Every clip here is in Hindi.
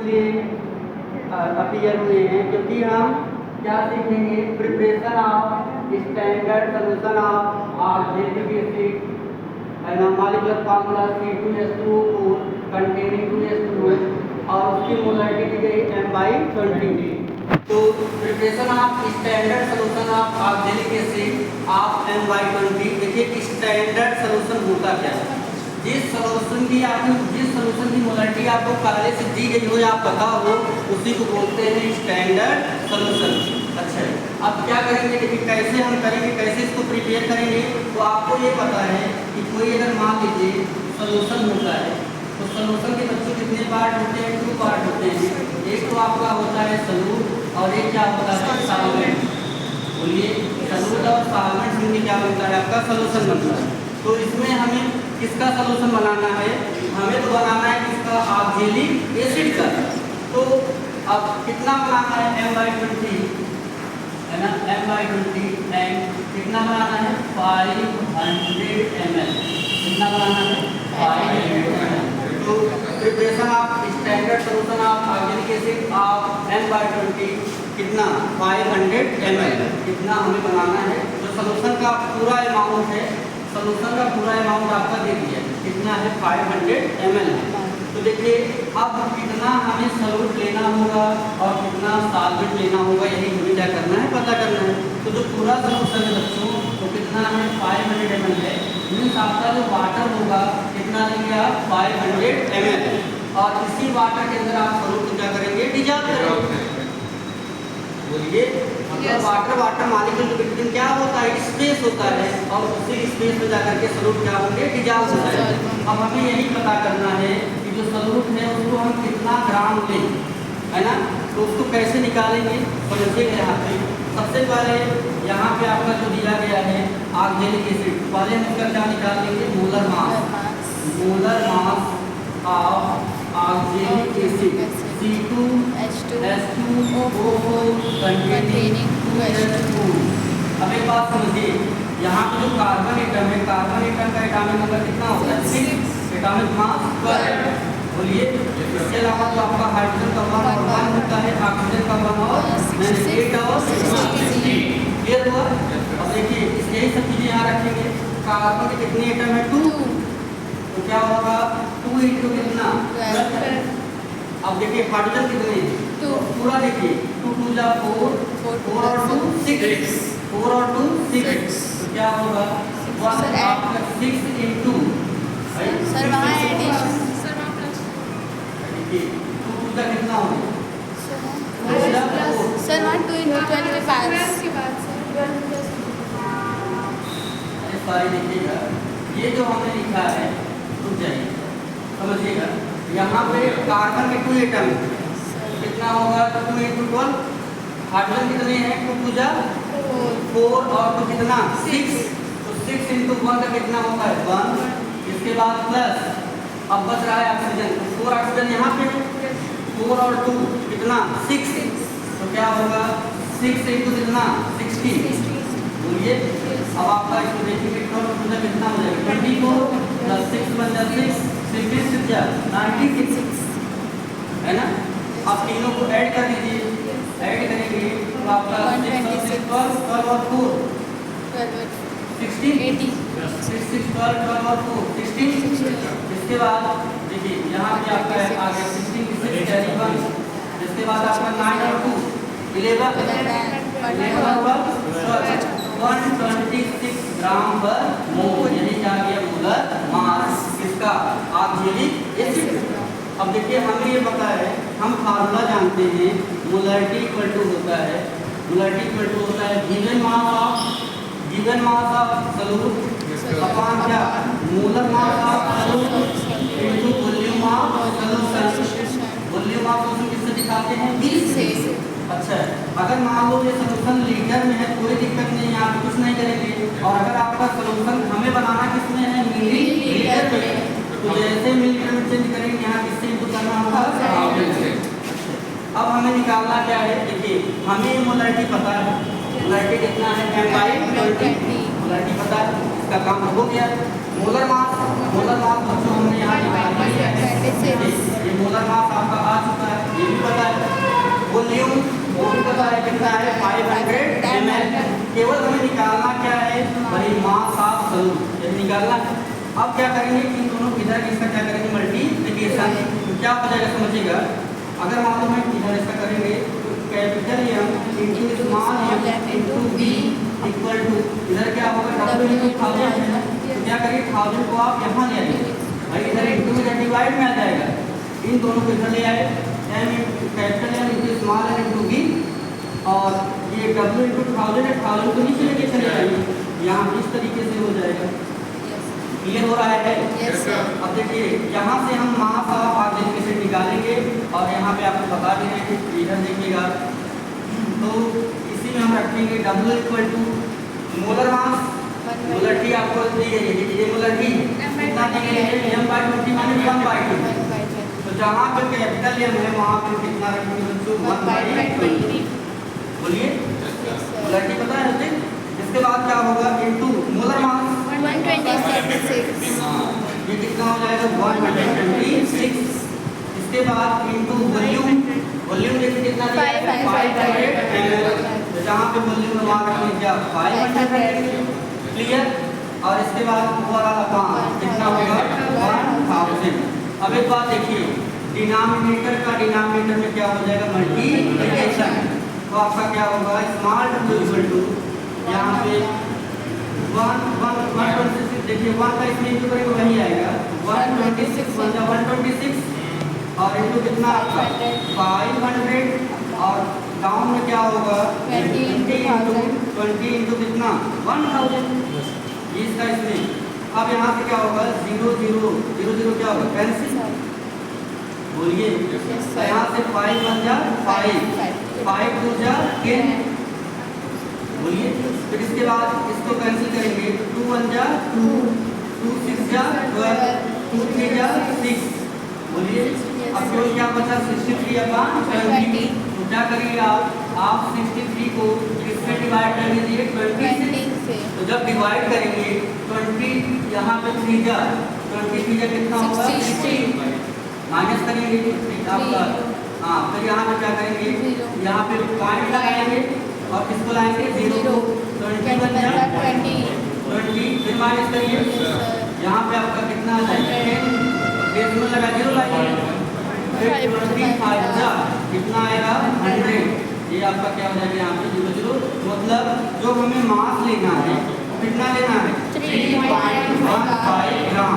इसलिए अपीयर हुए हैं क्योंकि हम क्या सीखेंगे, preparation of standard solution of oxalic acid molecular formula C2H2O4 containing 2H2O और उसकी मोलरिटी दी गई m/20। तो preparation of standard solution of oxalic acid of m/20। देखिए स्टैंडर्ड सोल्यूशन होता क्या है, जिस सोल्यूशन की मोलरिटी आपको पहले से दी गई हो या पता हो उसी को बोलते हैं स्टैंडर्ड सोल्यूशन। अच्छा अब क्या करेंगे, देखिए कैसे हम करेंगे, कैसे इसको प्रिपेयर करेंगे। तो आपको ये पता है कि कोई अगर मान लीजिए सोल्यूशन होता है तो सोल्यूशन के बच्चों कितने पार्ट होते हैं, 2 पार्ट होते हैं। एक तो आपका होता है सॉल्यूट और एक क्या होता है सॉल्वेंट। बोलिए सॉल्यूट और सॉल्वेंट मिलकर क्या बनता है, आपका सोल्यूशन बनता है। तो इसमें हमें किसका सोल्यूशन बनाना है, हमें तो बनाना है किसका, ऑक्जेलिक एसिड का। तो अब कितना बनाना है, m/20 है ना, m/20 एंड कितना बनाना है 500 ml। कितना बनाना है 500 ml। तो preparation of standard solution of oxalic acid of m/20 कितना 500 ml कितना हमें बनाना है। जो सोल्यूशन का पूरा अमाउंट है, सोल्यूशन का पूरा अमाउंट आपका दे दिया है, कितना है 500 ml है। तो देखिए अब कितना हमें सॉल्यूट लेना होगा और कितना सॉल्वेंट लेना होगा, यही हमें क्या करना है, पता करना है। तो जो पूरा सोल्यूशन है बच्चों तो कितना हमें 500 ml है, मीन्स आपका जो वाटर होगा कितना लेंगे आप 500 ml और इसी वाटर के अंदर आप सॉल्यूट को क्या करेंगे, डिजॉल्व करेंगे। बोलिए मतलब वाटर मॉलिक्यूल के बीच क्या होता है, स्पेस होता है और उसी स्पेस में जाकर के सॉल्यूट क्या होंगे, डिजॉल्व होता है। अब हमें यही पता करना है कि जो सॉल्यूट है उसको हम कितना ग्राम लें, है ना। तो उसको कैसे निकालेंगे, समझिएगा। यहाँ पे सबसे पहले यहाँ पे आपका जो दिया गया है ऑक्जेलिक एसिड, पहले हम इसका क्या निकाल लेंगे, molar mass of oxalic acid C2H2O4 containing 2H2। अब एक बात समझिए, यहाँ पे जो कार्बन एटम है, कार्बन एटम का एटॉमिक नंबर कितना होता है, 6, एटॉमिक मास 12। बोलिए इसके अलावा जो आपका हाइड्रोजन का 1 और 1 होता है, ऑक्सीजन का 1 और 8 और 16। क्लियर हुआ। अब देखिए यही सब चीजें यहाँ रखेंगे। कार्बन के कितने एटम है, 2, तो क्या होगा 2 × कितना 12। अब देखिए हाइड्रोजन कितने, 2, पूरा देखिए 2 × 2 = 4, 4 और 2 6, 4 और 2 6, तो क्या होगा 1 आपका 6 × सर वहाँ एडिशन देखिए 2 का कितना होगा सर वहाँ 2 × 12 के बाद सारी देखिएगा। ये जो हमने लिखा है रुक जाइए, समझिएगा। यहाँ पे कार्बन के 2 एटम कितना होगा, 2 × 12। हाइड्रोजन कितने हैं, 2 × 2 4 और 2 कितना 6, तो 6 × 1 का कितना होता है 1। इसके बाद प्लस अब बच रहा है ऑक्सीजन, 4 ऑक्सीजन यहाँ पे 4 और 2 कितना 6, तो क्या होगा 6 × कितना 60। बोलिए अब आपका इसको देखिए कितना हो जाएगा, 24 + 6 बन जाए 6, 96 है ना। आप तीनों को ऐड कर दीजिए, ऐड करेंगे तो आपका 6 और 12 और 4 16, 6 6 12 और 4 16। इसके बाद देखिए यहाँ पे आपका आ गया 16 की 6 कैरी 1। इसके बाद आपका 9 और 2 11 और 12 126 ग्राम पर मोल, यही क्या गया मोलर मास किसका, ऑक्जेलिक एसिड। अब देखिए हमें ये पता है, हम फार्मूला जानते हैं, मोलरिटी इक्वल टू होता है, मोलरिटी इक्वल टू होता है given mass of solute upon क्या, molar mass of solute into volume of solution. Volume of solution किससे दिखाते हैं, 20 से। अच्छा अगर मान लो ये सोल्यूशन लीटर में है, कोई दिक्कत नहीं है, आप कुछ नहीं करेंगे। और अगर आपका सोल्यूशन हमें बनाना किसमें है, मिलीलीटर में, तो जैसे मिलीलीटर में चेंज करेंगे यहाँ किससे इनपुट करना होगा, अब हमें निकालना क्या है, देखिए हमें मोलरिटी पता है, मोलरिटी कितना है m/20, मोलरिटी पता है, इसका काम हो गया। मोलर मास बच्चों हमने यहाँ निकाल लिया है, ये मोलर मास आपका आ चुका है। कितना है 500 ml। केवल हमें निकालना क्या है वही मास ऑफ सॉल्यूट, ये निकालना। अब क्या करेंगे इन दोनों इधर इसका क्या करेंगे मल्टीप्लिकेशन, तो क्या हो जाएगा समझिएगा। अगर मालूम है इधर इसका करेंगे capital M into small M into B equal to इधर क्या होगा W इंटू 1000 है, तो क्या करिए 1000 को आप यहाँ ले आइए भाई, इधर इंटू इधर डिवाइड में आ जाएगा, इन दोनों को इधर ले आए M capital M into small M into B, और ये W इंटू 1000 है, 1000 को नीचे लेके चले आइए, यहाँ इस तरीके से हो जाएगा। क्लियर हो रहा है? Yes, sir. अब देखिए यहाँ से हम मास ऑफ ऑक्सीजन एसिड निकालेंगे और यहाँ पे आपको बता दे रहे हैं कि इधर देखिएगा, तो इसी में हम रखेंगे W equal to molar mass, molarity आपको दी गई है, ये मोलर टी कितना दी गई है m/20 माने 1/2, तो जहाँ पे कैपिटल एम है वहाँ पे कितना रखेंगे बच्चों 1/20, बोलिए मोलर टी पता है बच्चे। इसके बाद क्या होगा इनटू मोलर मास 126, ये कितना हो जाएगा 126, इसके बाद इनटू वॉल्यूम, वॉल्यूम देखिए कितना दिया है 500 ml, तो जहाँ पे वॉल्यूम वहाँ रखेंगे क्या 500 ml, क्लियर। और इसके बाद ओवरऑल कितना होगा 1000। अब एक बात देखिए डिनोमिनेटर का डिनोमिनेटर में क्या हो जाएगा मल्टीप्लिकेशन, तो आपका क्या होगा स्मॉल W इक्वल टू यहाँ पे 126 देखिए 1 का इसमें इंटू करेंगे वही आएगा 126 और इंटू कितना आपका 500 और डाउन में क्या होगा 20 इंटू कितना 1000, इसका इसमें। अब यहाँ से क्या होगा 0 0 0 0 क्या होगा कैंसिल, बोलिए। यहाँ से 5 1 जा 5 2 जा 10, बोलिए। फिर इसके बाद इसको कैंसिल करेंगे 2 1 जा 2 2 6 जा 12 2 3 जा 6, बोलिए। अब केवल क्या बचा 63 अपॉन 70, तो क्या करेंगे आप 63 को किससे डिवाइड कर दीजिए 20 से, तो जब डिवाइड करेंगे 20 यहाँ पे 3 जा 20 जा कितना होगा 60, माइनस करेंगे आपका, हाँ फिर यहाँ पे क्या करेंगे यहाँ पे पॉइंट लगाएंगे और किसको लाएंगे 0 21 जा 20, फिर माइनस करिए यहाँ पे आपका कितना आ जाएगा 10 में लगा 0 लाइए, फिर 25 जा कितना आएगा 100, ये आपका क्या हो जाएगा यहाँ पे 0 0, मतलब जो हमें मास लेना है कितना लेना है 3.15 ग्राम,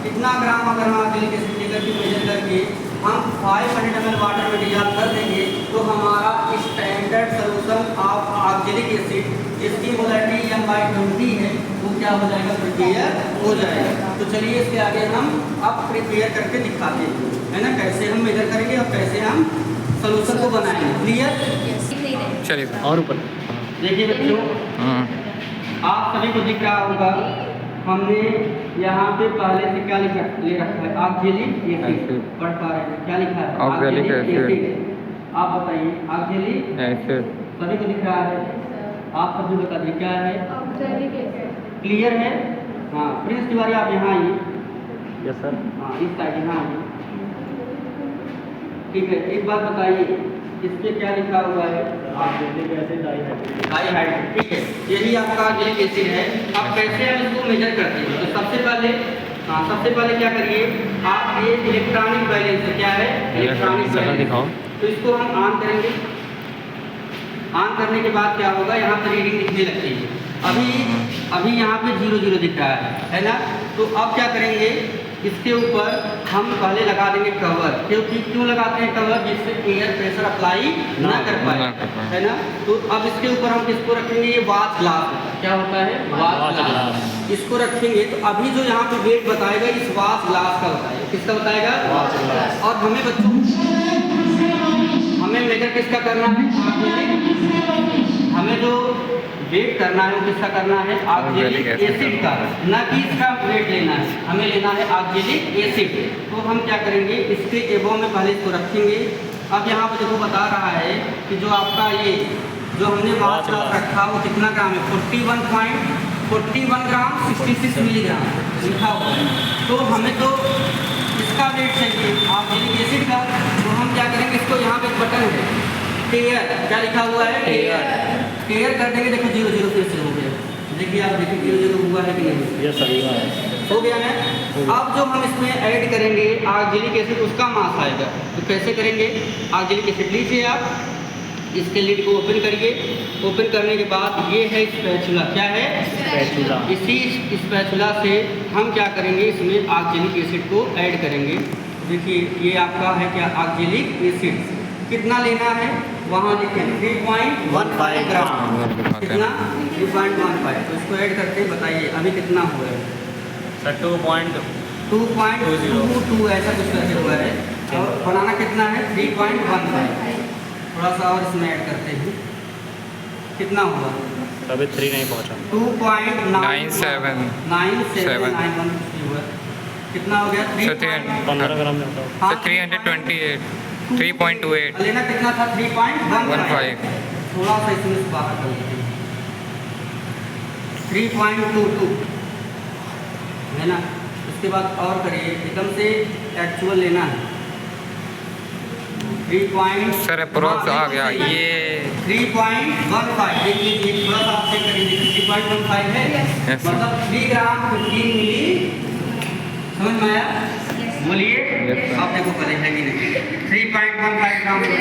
कितना ग्राम अगर हम आगे लेके लेकर के मेजर करके हम 500 ml वाटर में डिजॉल्व कर देंगे तो हमारा standard solution of oxalic acid जिसकी मोलैरिटी m/20 है वो क्या हो जाएगा प्रिपेयर हो जाएगा। तो चलिए इसके आगे हम अब प्रिपेयर करके दिखाते हैं, है ना, कैसे हम मेजर करेंगे और कैसे हम सॉल्यूशन को बनाएंगे। क्लियर? चलिए और ऊपर देखिए बच्चों आप सभी को दिख रहा होगा हमने यहाँ पे पहले से क्या ले रखा है ऑक्जेलिक एसिड, पढ़ पा रहे हैं क्या लिखा है ऑक्जेलिक एसिड। आप बताइए ऑक्जेलिक एसिड सभी को दिख रहा है, आप सभी बता दीजिए क्या है, क्लियर है। हाँ प्रिंस तिवारी आप यहाँ आइए, यस सर। हाँ इस साइड यहाँ आइए, ठीक है। एक बात बताइए इसके क्या लिखा हुआ है ऑक्जेलिक एसिड डाइहाइड्रेट, ठीक है, यही आपका ऑक्जेलिक एसिड है। अब कैसे हम इसको मेजर करते हैं, तो सबसे पहले क्या करिए आप ये इलेक्ट्रॉनिक बैलेंस है, क्या है इलेक्ट्रॉनिक बैलेंस दिखाओ, तो इसको हम ऑन करेंगे। ऑन करने के बाद क्या होगा यहाँ पर रीडिंग दिखने लगती है, अभी यहाँ पे 0 0 दिख रहा है ना। तो अब क्या करेंगे इसके ऊपर हम पहले लगा देंगे कवर, क्योंकि क्यों लगाते हैं कवर, जिससे एयर प्रेशर अप्लाई ना कर पाए, है ना। तो अब इसके ऊपर हम किसको रखेंगे, ये वाच ग्लास, क्या होता है वाच ग्लास, इसको रखेंगे। तो अभी जो यहाँ पे वेट बताएगा इस वाच ग्लास का बताएगा, किसका बताएगा वाच ग्लास। और हमें बच्चों हमें मेजर किसका करना है, हमें जो वेट करना है वो किसका करना है ऑक्जेलिक एसिड का, ना कि इसका वेट लेना है, हमें लेना है ऑक्जेलिक एसिड। तो हम क्या करेंगे इसके एबो में पहले इसको रखेंगे। अब यहाँ पर देखो बता रहा है कि जो आपका ये जो हमने वाच ग्लास रखा वो कितना ग्राम है 41 ग्राम 66 मिलीग्राम लिखा हुआ है। तो हमें तो इसका वेट चाहिए ऑक्जेलिक एसिड का, तो हम क्या करेंगे इसको यहाँ पे एक बटन है टेयर, क्या लिखा हुआ है? टेयर। टेयर कर देंगे, देखो 0 0 फिर से हो गया। देखिए आप देखिए 0 0 हुआ है कि नहीं? यस सर हुआ है। हो गया ना? अब जो हम इसमें ऐड करेंगे ऑक्जेलिक एसिड, उसका मास आएगा। तो कैसे करेंगे? ऑक्जेलिक एसिड लीजिए आप, इसके लिड को ओपन करिए। ओपन करने के बाद ये है स्पैचुला। क्या है? स्पैचुला। इसी स्पैचुला से हम क्या करेंगे, इसमें ऑक्जेलिक एसिड को ऐड करेंगे। देखिए ये आपका है क्या? ऑक्जेलिक एसिड कितना लेना है वहाँ लिखें 3.15 ग्राम। कितना? 3.15। तो इसको ऐड करके बताइए अभी कितना हुआ है? सर 2.22 ऐसा कुछ करके हुआ है। और बनाना कितना है? 3.15। थोड़ा सा और इसमें ऐड करते हैं, कितना हुआ? अभी 3 नहीं पहुँचा। 2.9791 हुआ। कितना हो गया? 15 ग्राम में होता हाँ, 328 3.28 लेना कितना था? 3.15। 15 थोड़ा सा इसमें से बाहर कर लीजिए। 3.22 है ना? उसके बाद और करिए, एकदम से एक्चुअल लेना है। 3. सर अप्रोक्स आ गया ये 3.15। देखिए थोड़ा सा आप चेक करिए, 3.15 है। Yes, sir. मतलब 3 ग्राम 15 मिली। समझ में आया? बोलिए। Yes, sir. आप देखो पहले है कि नहीं? 3.15 ग्राम है। Yes,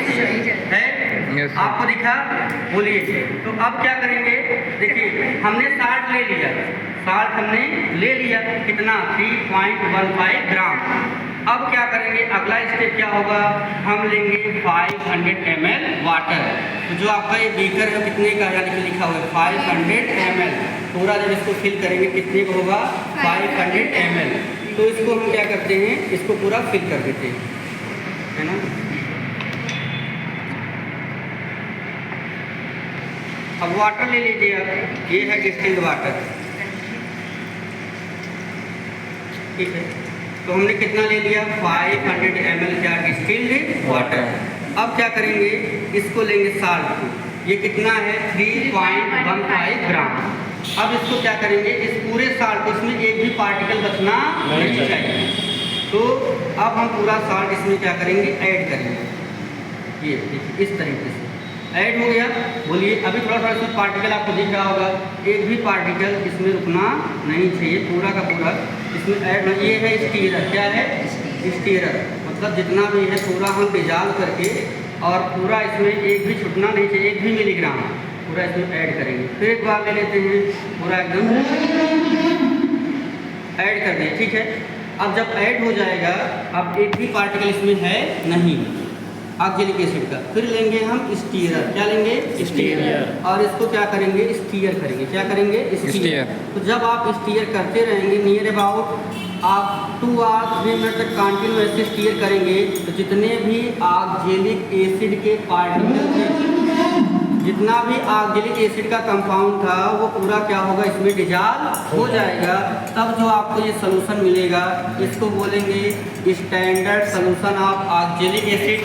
sir. आपको दिखा? बोलिए। तो अब क्या करेंगे? देखिए हमने 60 ले लिया, 60 हमने ले लिया। कितना? 3.15 ग्राम। अब क्या करेंगे? अगला स्टेप क्या होगा? हम लेंगे 500 ml वाटर। तो जो आपका ये बीकर है कितने का यानी कि लिखा हुआ है 500 ml। पूरा जब इसको फिल करेंगे कितने का होगा? 500 ml। तो इसको हम क्या करते हैं? इसको पूरा फिल कर देते हैं, है ना? अब वाटर ले लीजिए आप, ये है डिस्टिल्ड वाटर। ठीक है, तो हमने कितना ले लिया? 500 ml क्या? Distilled water. अब क्या करेंगे? इसको लेंगे साल्ट को, ये कितना है? 3.15 ग्राम। अब इसको क्या करेंगे? इस पूरे साल्ट को, इसमें एक भी पार्टिकल बचना नहीं चाहिए। तो अब हम पूरा साल्ट इसमें क्या करेंगे? ऐड करेंगे। ये देखिए इस तरीके से ऐड हो गया। बोलिए अभी थोड़ा थोड़ा इसमें पार्टिकल आपको दिख रहा होगा, एक भी पार्टिकल इसमें रुकना नहीं चाहिए, पूरा का पूरा इसमें ऐड हो। ये है स्टीरर। क्या है? स्टीरर। मतलब जितना भी है पूरा हम डिजॉल्व करके और पूरा इसमें एक भी छूटना नहीं चाहिए, एक भी मिलीग्राम पूरा इसमें ऐड करेंगे। फिर एक बार ले लेते हैं, पूरा एकदम ऐड कर दें। ठीक है, अब जब ऐड हो जाएगा, अब एक भी पार्टिकल इसमें है नहीं ऑक्जेलिक एसिड का, फिर लेंगे हम स्टीयर। क्या लेंगे? स्टीयर। और इसको क्या करेंगे? स्टीयर करेंगे। क्या करेंगे? स्टीयर। तो जब आप स्टीयर करते रहेंगे नियर अबाउट आप 2 और 3 मिनट तक कंटिन्यू ऐसे स्टीयर करेंगे, तो जितने भी ऑक्जेलिक एसिड के पार्टिकल थे, जितना भी ऑक्जेलिक एसिड का कंपाउंड था, वो पूरा क्या होगा? इसमें डिजॉल्व हो जाएगा। तब जो आपको ये सोल्यूशन मिलेगा, इसको बोलेंगे standard solution of oxalic acid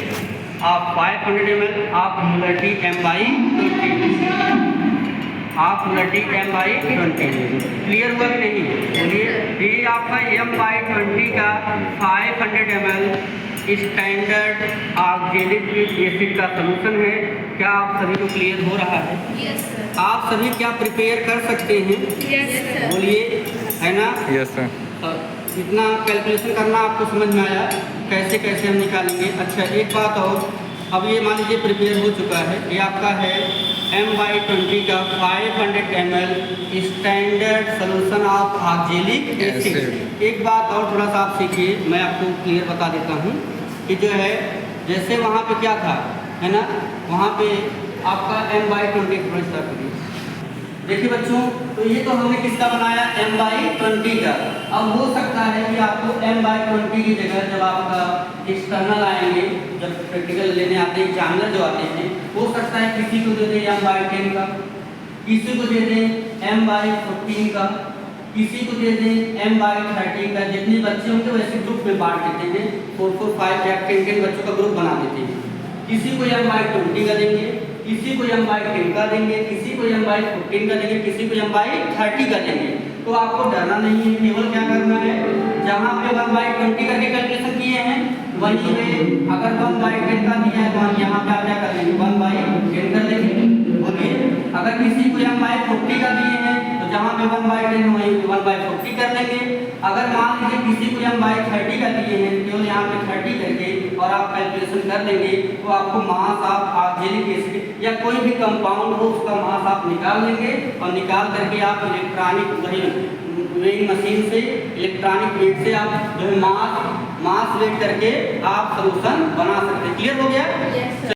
of 500 ml of molarity m/20। Of molarity m/20। Clear हुआ कि नहीं? बोलिए। ये आपका m/20 का 500 ml स्टैंडर्ड ऑक्जेलिक एसिड का सोल्यूशन है। क्या आप सभी को क्लियर हो रहा है? Yes, sir. आप सभी क्या प्रिपेयर कर सकते हैं? Yes, sir. बोलिए, है ना? Yes sir. इतना कैलकुलेशन करना आपको समझ में आया कैसे कैसे हम निकालेंगे? अच्छा एक बात और, अब ये मान लीजिए प्रिपेयर हो चुका है, ये आपका है m/20 का 500 ml standard solution of oxalic acid. एक बात और थोड़ा सा आप सीखिए, मैं आपको क्लियर बता देता हूँ कि जो है जैसे वहाँ पे क्या था, है ना? वहाँ पे आपका m/20 देखिए बच्चों, तो ये तो हमने किसका बनाया? m/20 का। अब हो सकता है कि आपको m/20 की जगह जब आपका एक्सटर्नल आएंगे, जब प्रैक्टिकल लेने आते हैं, एग्जामिनर जो आते हैं, हो सकता है किसी को दे दें m/10 का, किसी को दे दें m/14 का, किसी को दे दें m/13 का। जितने बच्चे होंगे वैसे ग्रुप में बांट देते हैं, 4 4 5 या 10 बच्चों का ग्रुप बना देते हैं। किसी को m/20 का देंगे, किसी को m/10 का देंगे, किसी को m/14 का देंगे, किसी को m/30 का देंगे। तो आपको डरना नहीं है, केवल क्या करना है? जहाँ पे 1/20 करके कैलकुलेशन किए हैं वहीं पे अगर 1/10 का दिया है तो हम यहाँ पे आप क्या कर लेंगे 1/10 कर लेंगे। बोलिए अगर किसी को हम 1/40 का दिए हैं तो जहाँ पे 1/10 वहीं पे 1/40 कर लेंगे। अगर मान लीजिए किसी को हम 1/30 का दिए हैं केवल यहाँ पे 30 करके और आप कैलकुलेशन कर लेंगे तो आपको मास ऑफ ऑक्जेलिक एसिड या कोई भी कंपाउंड हो उसका मास आप निकाल लेंगे और निकाल करके आप इलेक्ट्रॉनिक वेइंग मशीन से इलेक्ट्रॉनिक वेट से आप जो है मास वेट करके आप सॉल्यूशन बना सकते हैं। क्लियर हो गया? Yes, sir.